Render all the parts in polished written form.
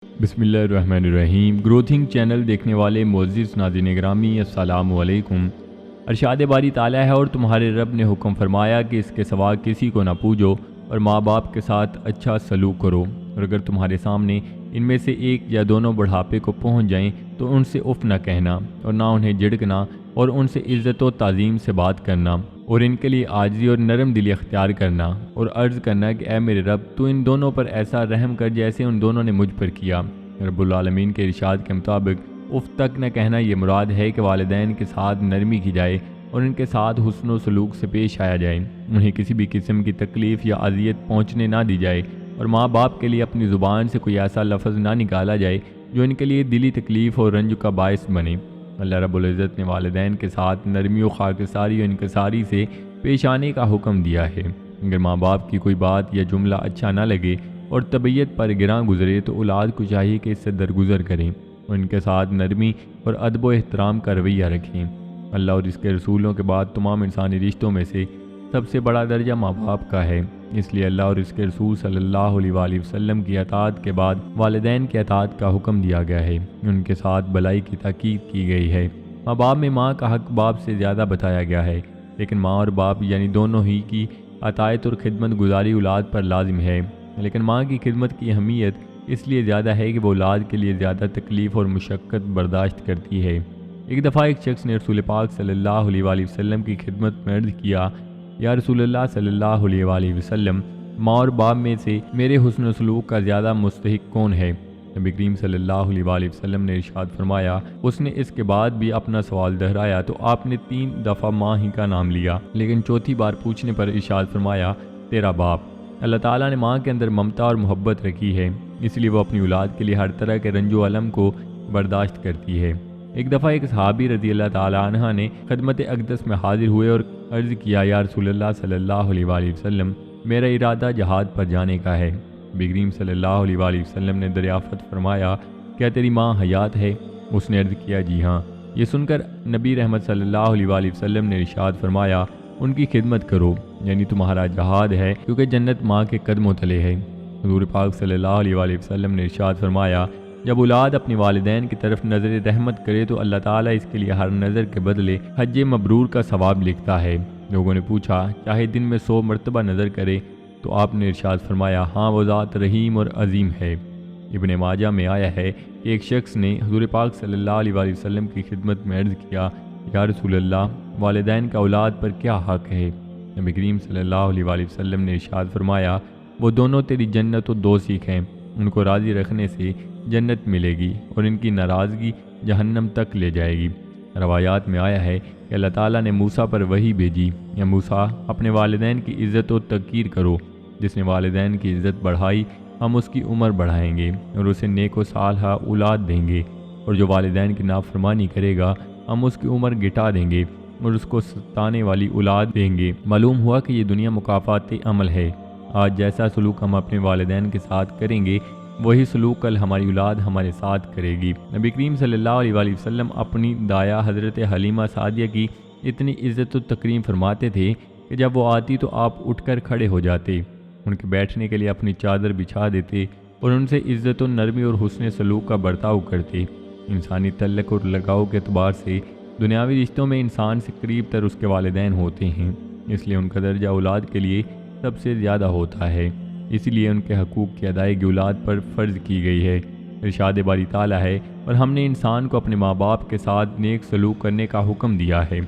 بسم اللہ الرحمن الرحیم۔ گروتھنگ چینل دیکھنے والے معزز ناظرین گرامی، السلام علیکم۔ ارشاد باری تعالیٰ ہے اور تمہارے رب نے حکم فرمایا کہ اس کے سوا کسی کو نہ پوجو اور ماں باپ کے ساتھ اچھا سلوک کرو، اور اگر تمہارے سامنے ان میں سے ایک یا دونوں بڑھاپے کو پہنچ جائیں تو ان سے اف نہ کہنا اور نہ انہیں جھڑکنا، اور ان سے عزت و تعظیم سے بات کرنا، اور ان کے لیے عاجزی اور نرم دلی اختیار کرنا، اور عرض کرنا کہ اے میرے رب تو ان دونوں پر ایسا رحم کر جیسے ان دونوں نے مجھ پر کیا۔ رب العالمین کے ارشاد کے مطابق اف تک نہ کہنا یہ مراد ہے کہ والدین کے ساتھ نرمی کی جائے اور ان کے ساتھ حسن و سلوک سے پیش آیا جائے، انہیں کسی بھی قسم کی تکلیف یا اذیت پہنچنے نہ دی جائے، اور ماں باپ کے لیے اپنی زبان سے کوئی ایسا لفظ نہ نکالا جائے جو ان کے لیے دلی تکلیف اور رنج کا باعث بنے۔ اللہ رب العزت نے والدین کے ساتھ نرمی و خاکساری و انکساری سے پیش آنے کا حکم دیا ہے۔ اگر ماں باپ کی کوئی بات یا جملہ اچھا نہ لگے اور طبیعت پر گراں گزرے تو اولاد کو چاہیے کہ اس سے درگزر کریں اور ان کے ساتھ نرمی اور ادب و احترام کا رویہ رکھیں۔ اللہ اور اس کے رسولوں کے بعد تمام انسانی رشتوں میں سے سب سے بڑا درجہ ماں باپ کا ہے، اس لیے اللہ اور اس کے رسول صلی اللہ علیہ وآلہ وسلم کی اطاعت کے بعد والدین کی اطاعت کا حکم دیا گیا ہے، ان کے ساتھ بھلائی کی تاکید کی گئی ہے۔ ماں باپ میں ماں کا حق باپ سے زیادہ بتایا گیا ہے، لیکن ماں اور باپ یعنی دونوں ہی کی اطاعت اور خدمت گزاری اولاد پر لازم ہے، لیکن ماں کی خدمت کی اہمیت اس لیے زیادہ ہے کہ وہ اولاد کے لیے زیادہ تکلیف اور مشقت برداشت کرتی ہے۔ ایک دفعہ ایک شخص نے رسول پاک صلی اللہ علیہ وآلہ وسلم کی خدمت میں عرض کیا، یا رسول اللہ صلی اللہ علیہ وآلہ وسلم، ماں اور باپ میں سے میرے حسن و سلوک کا زیادہ مستحق کون ہے؟ نبی کریم صلی اللہ علیہ وآلہ وسلم نے ارشاد فرمایا۔ اس نے اس کے بعد بھی اپنا سوال دہرایا تو آپ نے 3 دفعہ ماں ہی کا نام لیا، لیکن چوتھی بار پوچھنے پر ارشاد فرمایا تیرا باپ۔ اللہ تعالیٰ نے ماں کے اندر ممتا اور محبت رکھی ہے، اس لیے وہ اپنی اولاد کے لیے ہر طرح کے رنج و الم کو برداشت کرتی ہے۔ ایک دفعہ ایک صحابی رضی اللہ تعالیٰ عنہ نے خدمت اقدس میں حاضر ہوئے اور عرض کیا، یا رسول اللہ صلی اللہ علیہ وآلہ وسلم، میرا ارادہ جہاد پر جانے کا ہے۔ نبی کریم صلی اللہ علیہ وآلہ وسلم نے دریافت فرمایا، کیا تیری ماں حیات ہے؟ اس نے عرض کیا، جی ہاں۔ یہ سن کر نبی رحمت صلی اللہ علیہ وآلہ وسلم نے ارشاد فرمایا، ان کی خدمت کرو، یعنی تمہارا جہاد ہے، کیونکہ جنت ماں کے قدموں تلے ہے۔ حضور پاک صلی اللہ علیہ وآلہ وسلم نے ارشاد فرمایا، جب اولاد اپنی والدین کی طرف نظر رحمت کرے تو اللہ تعالیٰ اس کے لیے ہر نظر کے بدلے حج مبرور کا ثواب لکھتا ہے۔ لوگوں نے پوچھا، چاہے دن میں 100 مرتبہ نظر کرے؟ تو آپ نے ارشاد فرمایا، ہاں، وہ ذات رحیم اور عظیم ہے۔ ابن ماجہ میں آیا ہے کہ ایک شخص نے حضور پاک صلی اللہ علیہ وآلہ وسلم کی خدمت میں عرض کیا، یا رسول اللہ، والدین کا اولاد پر کیا حق ہے؟ نبی کریم صلی اللہ علیہ وآلہ وسلم نے ارشاد فرمایا، وہ دونوں تیری جنت و دوزخ ہیں، ان کو راضی رکھنے سے جنت ملے گی اور ان کی ناراضگی جہنم تک لے جائے گی۔ روایات میں آیا ہے کہ اللہ تعالیٰ نے موسیٰ پر وحی بھیجی، یا موسیٰ، اپنے والدین کی عزت و توقیر کرو، جس نے والدین کی عزت بڑھائی ہم اس کی عمر بڑھائیں گے اور اسے نیک و صالحہ اولاد دیں گے، اور جو والدین کی نافرمانی کرے گا ہم اس کی عمر گٹا دیں گے اور اس کو ستانے والی اولاد دیں گے۔ معلوم ہوا کہ یہ دنیا مکافات عمل ہے۔ آج جیسا سلوک ہم اپنے والدین کے ساتھ کریں گے وہی سلوک کل ہماری اولاد ہمارے ساتھ کرے گی۔ نبی کریم صلی اللہ علیہ وآلہ وسلم اپنی دایا حضرت حلیمہ سعدیہ کی اتنی عزت و تکریم فرماتے تھے کہ جب وہ آتی تو آپ اٹھ کر کھڑے ہو جاتے، ان کے بیٹھنے کے لیے اپنی چادر بچھا دیتے اور ان سے عزت و نرمی اور حسن سلوک کا برتاؤ کرتے۔ انسانی تعلق اور لگاؤ کے اعتبار سے دنیاوی رشتوں میں انسان سے قریب تر اس کے والدین ہوتے ہیں، اس لیے ان کا درجہ اولاد کے لیے سب سے زیادہ ہوتا ہے، اس لیے ان کے حقوق کی ادائیگی اولاد پر فرض کی گئی ہے۔ ارشاد باری تعالیٰ ہے، اور ہم نے انسان کو اپنے ماں باپ کے ساتھ نیک سلوک کرنے کا حکم دیا ہے۔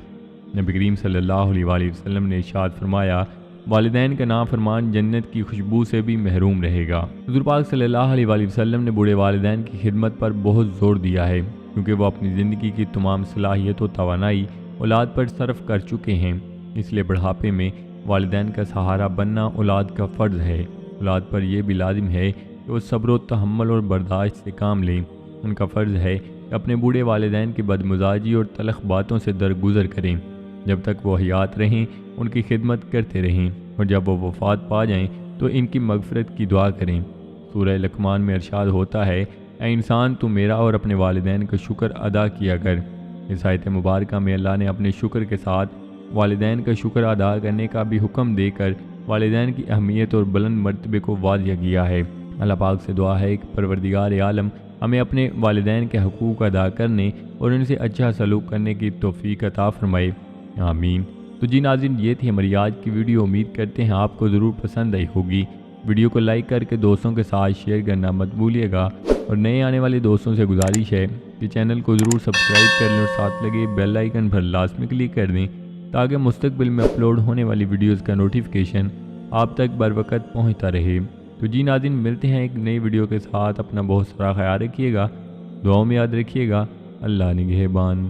نبی کریم صلی اللہ علیہ وآلہ وسلم نے ارشاد فرمایا، والدین کا نافرمان جنت کی خوشبو سے بھی محروم رہے گا۔ حضور پاک صلی اللہ علیہ وآلہ وسلم نے بوڑھے والدین کی خدمت پر بہت زور دیا ہے، کیونکہ وہ اپنی زندگی کی تمام صلاحیت و توانائی اولاد پر صرف کر چکے ہیں، اس لیے بڑھاپے میں والدین کا سہارا بننا اولاد کا فرض ہے۔ اولاد پر یہ بھی لازم ہے کہ وہ صبر و تحمل اور برداشت سے کام لیں۔ ان کا فرض ہے کہ اپنے بوڑھے والدین کی بدمزاجی اور تلخ باتوں سے درگزر کریں، جب تک وہ حیات رہیں ان کی خدمت کرتے رہیں، اور جب وہ وفات پا جائیں تو ان کی مغفرت کی دعا کریں۔ سورہ لقمان میں ارشاد ہوتا ہے، اے انسان، تو میرا اور اپنے والدین کا شکر ادا کیا کر۔ اس آیت مبارکہ میں اللہ نے اپنے شکر کے ساتھ والدین کا شکر ادا کرنے کا بھی حکم دے کر والدین کی اہمیت اور بلند مرتبے کو واضح کیا ہے۔ اللہ پاک سے دعا ہے کہ پروردگار عالم ہمیں اپنے والدین کے حقوق ادا کرنے اور ان سے اچھا سلوک کرنے کی توفیق عطا فرمائے، آمین۔ تو جی ناظرین، یہ تھی ہماری آج کی ویڈیو۔ امید کرتے ہیں آپ کو ضرور پسند آئی ہوگی۔ ویڈیو کو لائک کر کے دوستوں کے ساتھ شیئر کرنا مت بھولیے گا، اور نئے آنے والے دوستوں سے گزارش ہے کہ چینل کو ضرور سبسکرائب کر لیں اور ساتھ لگے بیل آئیکن پر لازمی کلک کر دیں تاکہ مستقبل میں اپلوڈ ہونے والی ویڈیوز کا نوٹیفیکیشن آپ تک بر وقت پہنچتا رہے۔ تو جی ناظرین، ملتے ہیں ایک نئی ویڈیو کے ساتھ۔ اپنا بہت سارا خیال رکھیے گا، دعاؤں میں یاد رکھیے گا۔ اللہ نگہبان۔